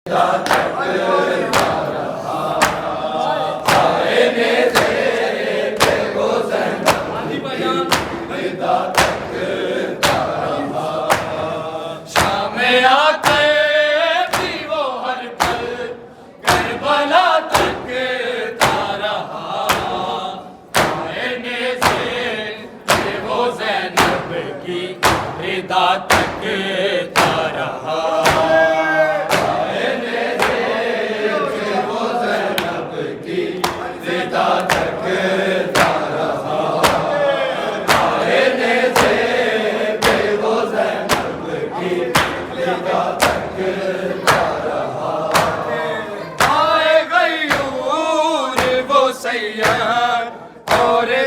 और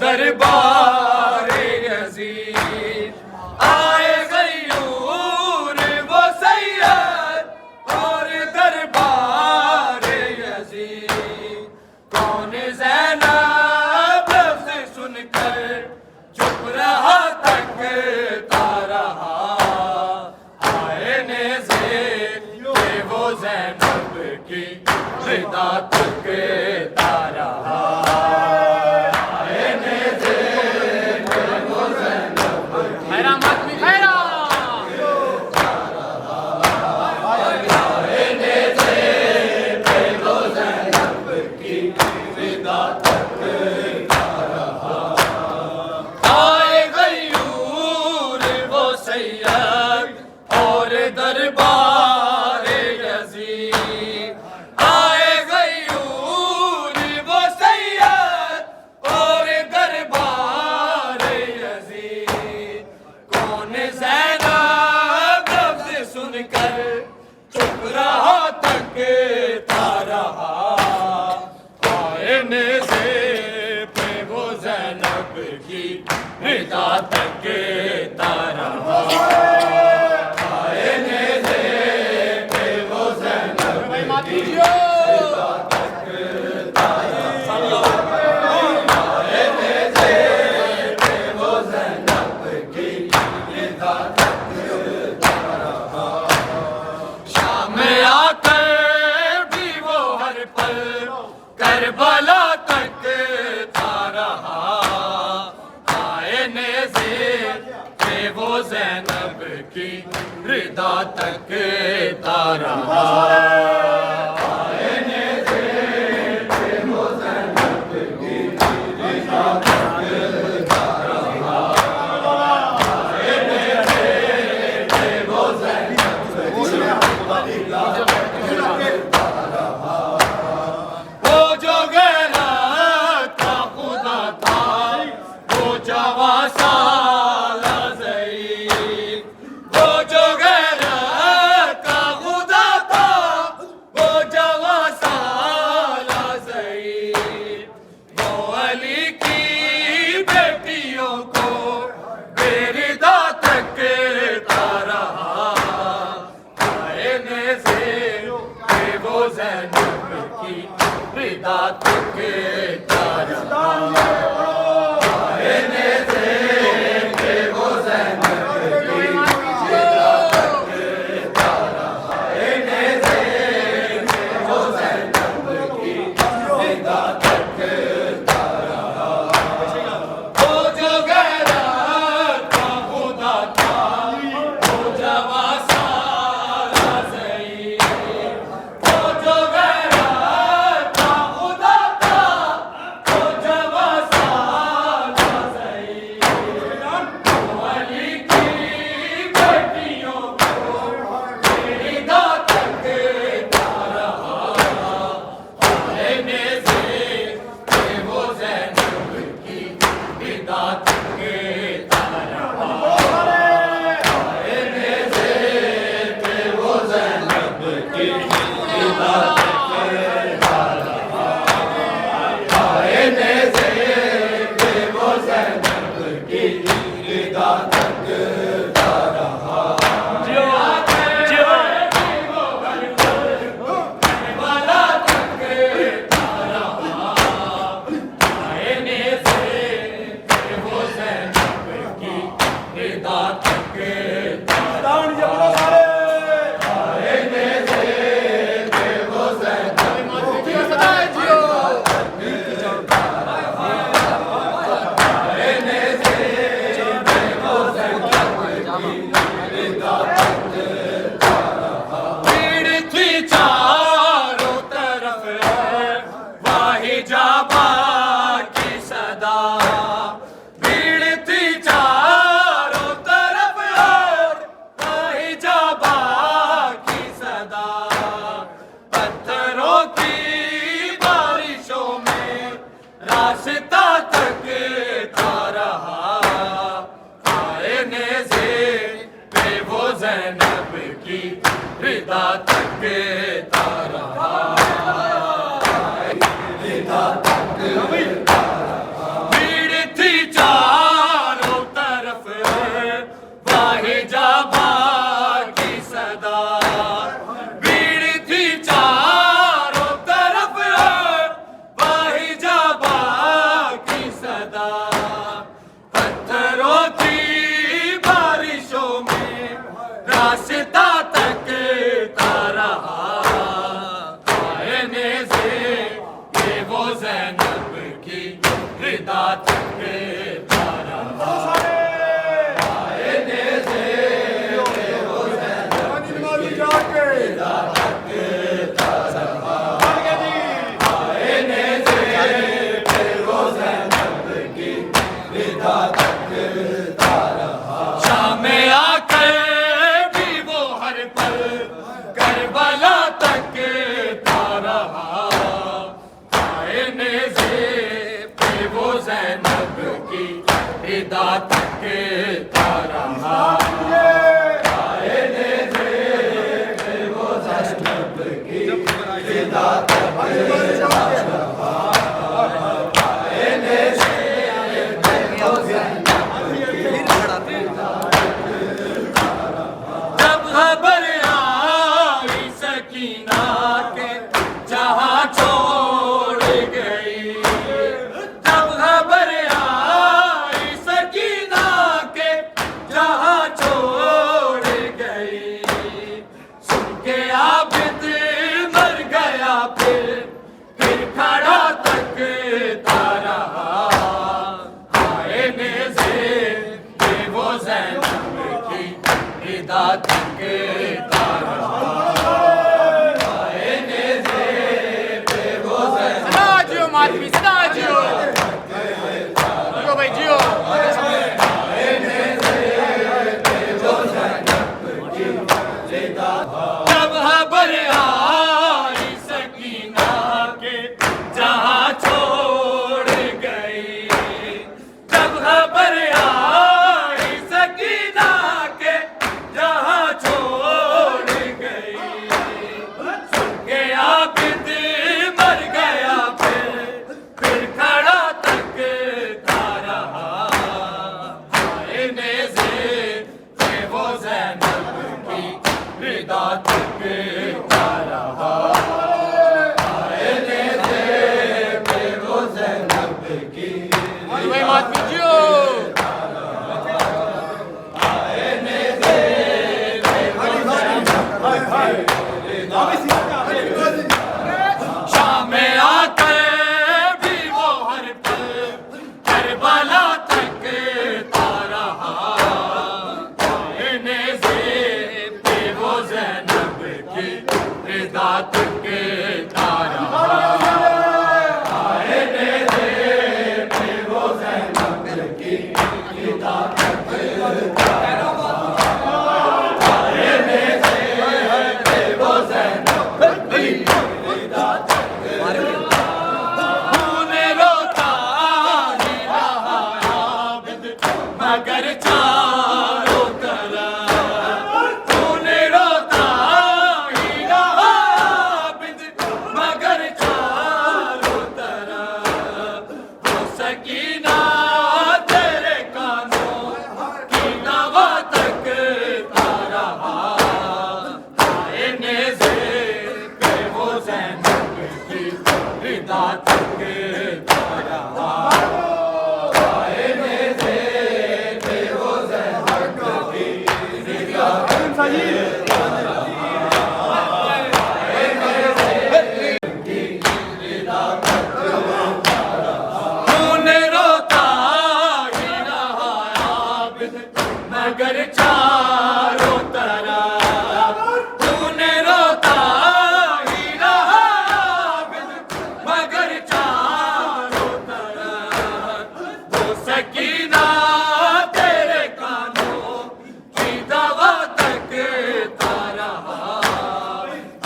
दरबार अजीज आए गयूर वो सैयद और दरबार अजीज। कौन ज़ैनब लफ्ज़ सुनकर चुप रहा तकता रहा, आईने से वो ज़ैनब की रिदा तकता रहा। करबला तक रहा, आईने से वो ज़ैनब की रिदा तक रहा। भीड़ थी चारों तरफ और वही जाबा की सदा, पत्थरों की बारिशों में रास्ता तकता रहा, आईने से पे वो ज़ैनब की रिदा तकता रहा, रिदा तकता रहा। भीड़ थी चारों तरफ वाही जाबा की सदा, भीड़ थी चारों तरफ वाही जाबा की सदा, पत्थरों की बारिशों में रास्ता तकता रहा, आईने से ये वो ज़ैनब की रिदा तकता रहा, आईने से ये वो ज़ैनब की रिदा तकता रहा, आईने से ये वो ज़ैनब की रिदा तकता रहा। शाम में आकर भी वो हर पल करबला तकता रहा, आईने से पे वो ज़ैनब की रिदा तकता रहा, आईने से पे वो ज़ैनब की रिदा तकता रहा, आईने से पे वो ज़ैनब की जब खबर आई सकीना के जहां छोड़ गई, जब खबर आई सकीना के जहां छोड़ गई, सुन के आबिद मर गया फिर खड़ा तकता रहा, आईने से ये वो ज़ैनब की रिदा तकता रहा, आईने से ये वो Zainab Stadio, Matri, stadio! Gio, vai, Gio! जब खबर आई सकीना के जहां छोड़ गई, जब खबर आई सकीना के जहां छोड़ गई, सुन के आबिद मर गया फिर खड़ा तकता रहा, आईने से ये वो ज़ैनब की रिदा तकता रहा, आईने से ये वो ज़ैनब की Vai, Matri, Gio! आईने से ये वो ज़ैनब की रिदा शाम में आकर भी वो हर पल करबला तकता रहा, आईने से पे वो ज़ैनब की रिदा तकता रहा, आईने से पे वो ज़ैनब की रिदा तकता रहा, आईने से पे वो ज़ैनब की रिदा तूने रोता ही रहा आबिद मगर चारों तरफ, तूने रोता ही रहा आबिद मगर चारों तरफ, वो सकीना तेरे कानों की नवा तकता रहा, आईने से पे वो ज़ैनब की रिदा तकता रहा, आईने से पे वो सकीना तेरे कानों की दवा तक तारा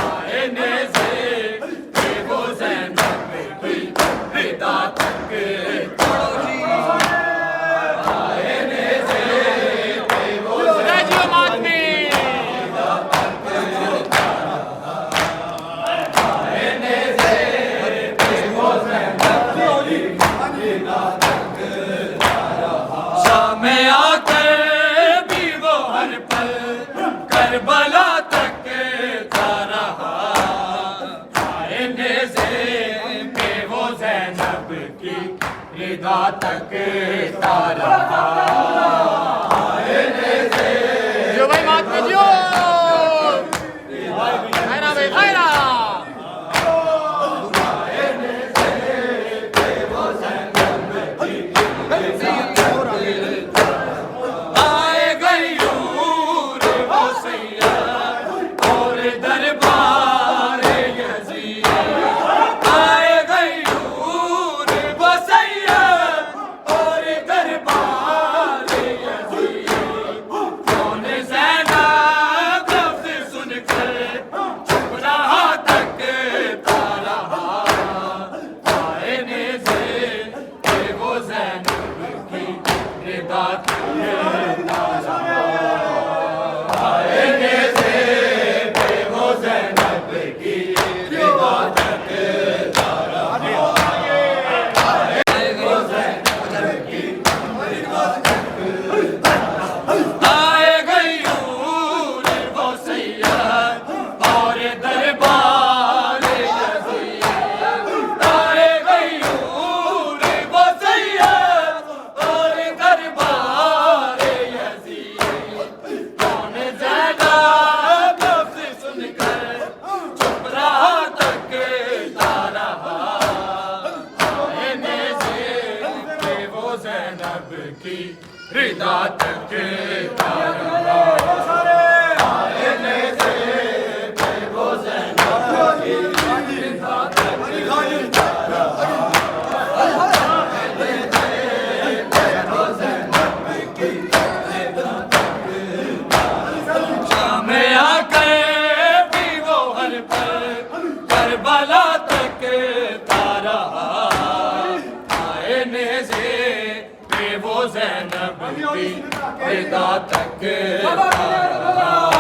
आईने से वो ज़ैनब की रिदा तक आईने से वो राजियो मातमी आईने से वो ज़ैनब की रिदा तक शाम आकर भी वो हर पल करबला तक तारा आईने से वो ज़ैनब की रिदा तक तारा जियो भाई मातमी जियो खैरा भाई खैरा आए गयूर वो सैयद और दरबार यज़ीद आए गयूर वो सैयद और दरबार यज़ीद कौन ज़ैनब लफ्ज़ सुनकर चुप रहा तक तारा आईने से वो ज़ैनब की रिदा तक आईने से वो ज़ैनब की रिदा तक तारा वो ज़ैनब की रिदा तक आए गयूर वो सैयद और दरबार यज़ीद आए गयूर वो सैयद और दरबार यज़ीद कौन ज़ैनब लफ्ज़ सुनकर चुप रहा तक तारा आईने से वो ज़ैनब की रिदा तक तारा आईने से वो ज़ैनब की रिदा तक तारा शाम आकर भी वो हर पल करबला तक तारा आईने से वो ज़ैनब की रिदा तक तारा